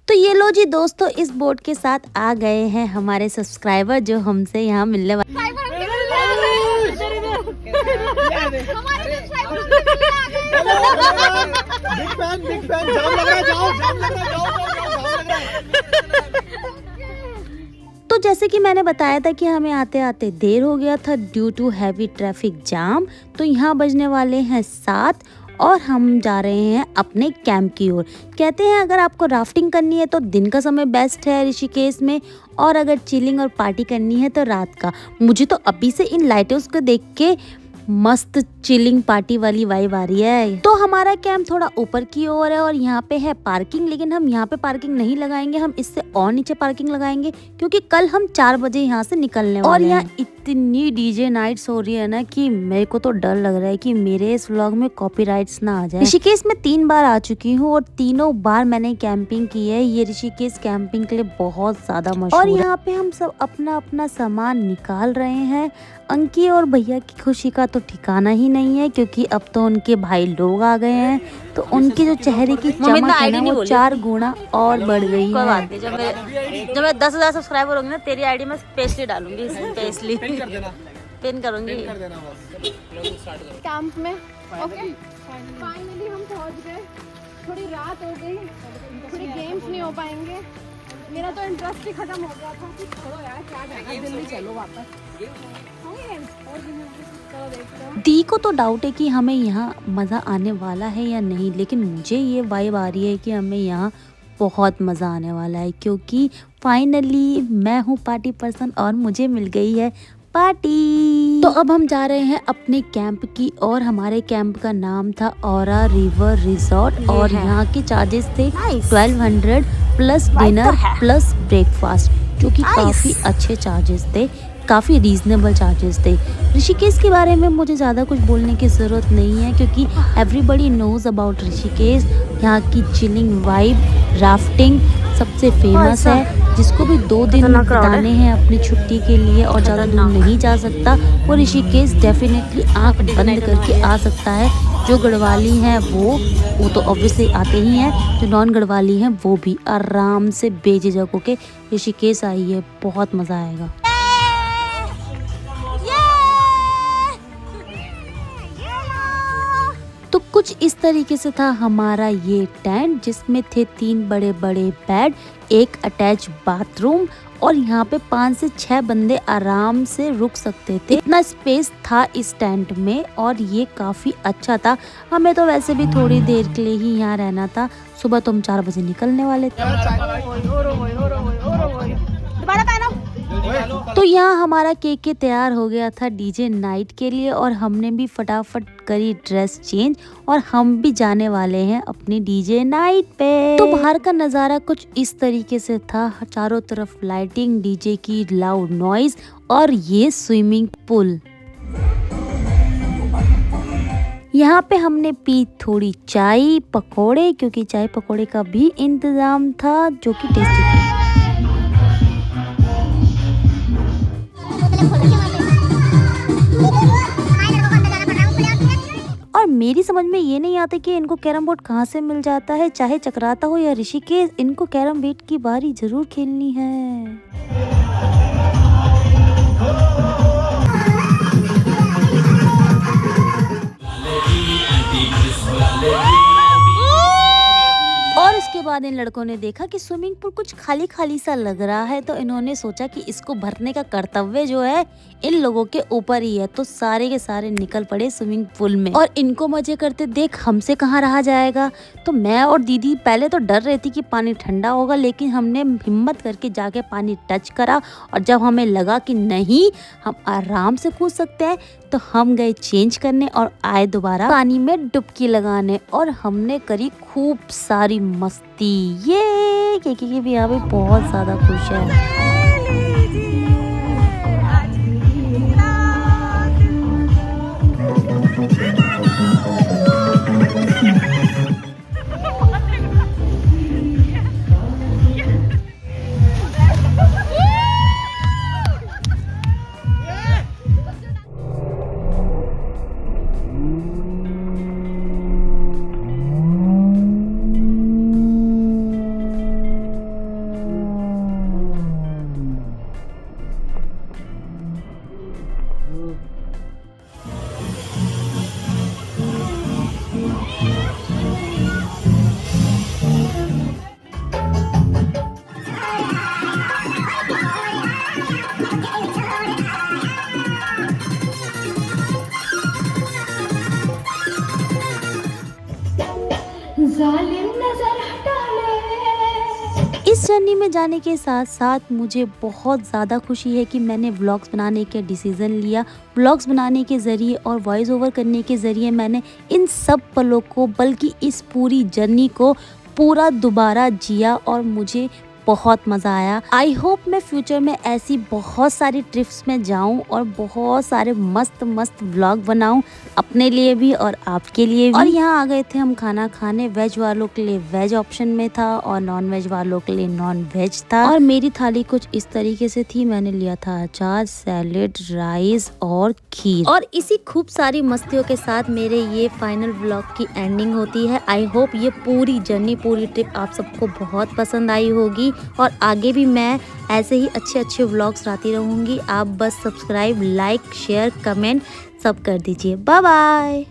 तो ये लो जी दोस्तों, इस बोट के साथ आ गए हैं हमारे सब्सक्राइबर जो हमसे यहाँ मिलने वाले। तो जैसे कि मैंने बताया था कि हमें आते आते देर हो गया था due to heavy traffic jam. तो यहाँ बजने वाले हैं 7 और हम जा रहे हैं अपने कैंप की ओर। कहते हैं अगर आपको राफ्टिंग करनी है तो दिन का समय बेस्ट है ऋषिकेश में, और अगर चिलिंग और पार्टी करनी है तो रात का। मुझे तो अभी से इन लाइट्स को देख के मस्त चिलिंग पार्टी वाली वाइब आ रही है। तो हमारा कैंप थोड़ा ऊपर की ओर है और यहाँ पे है पार्किंग, लेकिन हम यहाँ पे पार्किंग नहीं लगाएंगे, हम इससे और नीचे पार्किंग लगाएंगे क्योंकि कल हम 4 बजे यहाँ से निकलने वाले हैं। और यहाँ इतनी डीजे नाइट्स हो रही है ना कि मेरे को तो डर लग रहा है कि मेरे इस व्लॉग में कॉपीराइट्स ना आ जाए। ऋषिकेश में 3 बार आ चुकी हूँ और तीनों बार मैंने कैंपिंग की है। ये ऋषिकेश कैंपिंग के लिए बहुत ज्यादा मशहूर है। और यहाँ पे हम सब अपना अपना सामान निकाल रहे हैं। अंकी और भैया की खुशी का तो ठिकाना ही नहीं है क्योंकि अब तो उनके भाई लोग आ गए हैं, तो उनकी जो चेहरे की चमक है ना वो 4 गुना और बढ़ गई है। बात नहीं, जब मैं 10,000 सब्सक्राइबर होंगे ना तेरी आईडी में स्पेशली डालूंगी, स्पेशली पिन करूंगी कैंप में। ओके फाइनली हम पहुंच गए। थोड़ी रात हो गई, थोड़ी गेम्स नहीं हो पाएंगे। मेरा तो इंटरेस्ट ही खत्म हो गया था कि छोड़ो यार क्या करना, दिल्ली चलो वापस। दी को तो डाउट है कि हमें यहाँ मज़ा आने वाला है या नहीं, लेकिन मुझे ये वाइब आ रही है कि हमें यहाँ बहुत मज़ा आने वाला है क्योंकि फाइनली मैं हूँ पार्टी पर्सन और मुझे मिल गई है पार्टी। तो अब हम जा रहे हैं अपने कैंप की और हमारे कैंप का नाम था औरा रिवर रिजॉर्ट और यहाँ के चार्जेस थे 1200 प्लस डिनर प्लस ब्रेकफास्ट, जो कि काफ़ी अच्छे चार्जेस थे, काफ़ी रीजनेबल चार्जेस थे। ऋषिकेश के बारे में मुझे ज़्यादा कुछ बोलने की ज़रूरत नहीं है क्योंकि एवरीबडी नोज अबाउट ऋषिकेश। यहाँ की चिलिंग वाइब, राफ्टिंग सबसे फेमस है। जिसको भी 2 दिन बिताने हैं अपनी छुट्टी के लिए और ज़्यादा दूर नहीं जा सकता, वो ऋषिकेश डेफिनेटली आँख बंद करके आ सकता है। जो गढ़वाली हैं वो तो ऑब्वियसली आते ही हैं, जो नॉन गढ़वाली हैं वो भी आराम से बेझिझक होके ऋषिकेश आई है। बहुत मज़ा आएगा। तो कुछ इस तरीके से था हमारा ये टेंट, जिसमें थे 3 बड़े बड़े बेड, एक अटैच बाथरूम और यहाँ पे 5 से 6 बंदे आराम से रुक सकते थे। इतना स्पेस था इस टेंट में और ये काफ़ी अच्छा था। हमें तो वैसे भी थोड़ी देर के लिए ही यहाँ रहना था। सुबह तो हम 4 बजे निकलने वाले थे। तो यहाँ हमारा केक तैयार हो गया था डीजे नाइट के लिए और हमने भी फटाफट करी ड्रेस चेंज और हम भी जाने वाले हैं अपनी डीजे नाइट पे। तो बाहर का नज़ारा कुछ इस तरीके से था, चारों तरफ लाइटिंग, डीजे की लाउड नॉइज और ये स्विमिंग पूल। यहाँ पे हमने पी थोड़ी चाय पकोड़े, क्योंकि चाय पकोड़े का भी इंतजाम था जो कि टेस्टी था। और मेरी समझ में ये नहीं आता कि इनको कैरम बोर्ड कहाँ से मिल जाता है, चाहे चकराता हो या ऋषिकेश, इनको कैरम बोर्ड की बारी जरूर खेलनी है। और इसके बाद इन लड़कों ने देखा कि स्विमिंग पूल कुछ खाली खाली सा लग रहा है, तो इन्होंने सोचा कि इसको भरने का कर्तव्य जो है इन लोगों के ऊपर ही है। तो सारे के सारे निकल पड़े स्विमिंग पूल में और इनको मजे करते देख हमसे कहाँ रहा जाएगा। तो मैं और दीदी पहले तो डर रही थी कि पानी ठंडा होगा, लेकिन हमने हिम्मत करके जाके पानी टच करा और जब हमें लगा कि नहीं हम आराम से कूद सकते हैं तो हम गए चेंज करने और आए दोबारा पानी में डुबकी लगाने और हमने करी खूब सारी मस्ती। ये केकी भी यहाँ पे बहुत ज्यादा खुश है। इस जर्नी में जाने के साथ साथ मुझे बहुत ज़्यादा खुशी है कि मैंने व्लॉग्स बनाने के डिसीज़न लिया। व्लॉग्स बनाने के ज़रिए और वॉइस ओवर करने के ज़रिए मैंने इन सब पलों को, बल्कि इस पूरी जर्नी को पूरा दोबारा जिया और मुझे बहुत मज़ा आया। आई होप मैं फ्यूचर में ऐसी बहुत सारी ट्रिप्स में जाऊं और बहुत सारे मस्त मस्त व्लॉग बनाऊं, अपने लिए भी और आपके लिए भी। और यहाँ आ गए थे हम खाना खाने। वेज वालों के लिए वेज ऑप्शन में था और नॉन वेज वालों के लिए नॉन वेज था। और मेरी थाली कुछ इस तरीके से थी। मैंने लिया था अचार, सैलेड, राइस और खीर। और इसी खूब सारी मस्तियों के साथ मेरे ये फाइनल व्लॉग की एंडिंग होती है। आई होप ये पूरी जर्नी, पूरी ट्रिप आप सबको बहुत पसंद आई होगी और आगे भी मैं ऐसे ही अच्छे अच्छे व्लॉग्स लाती रहूँगी। आप बस सब्सक्राइब, लाइक, शेयर, कमेंट सब कर दीजिए। Bye bye.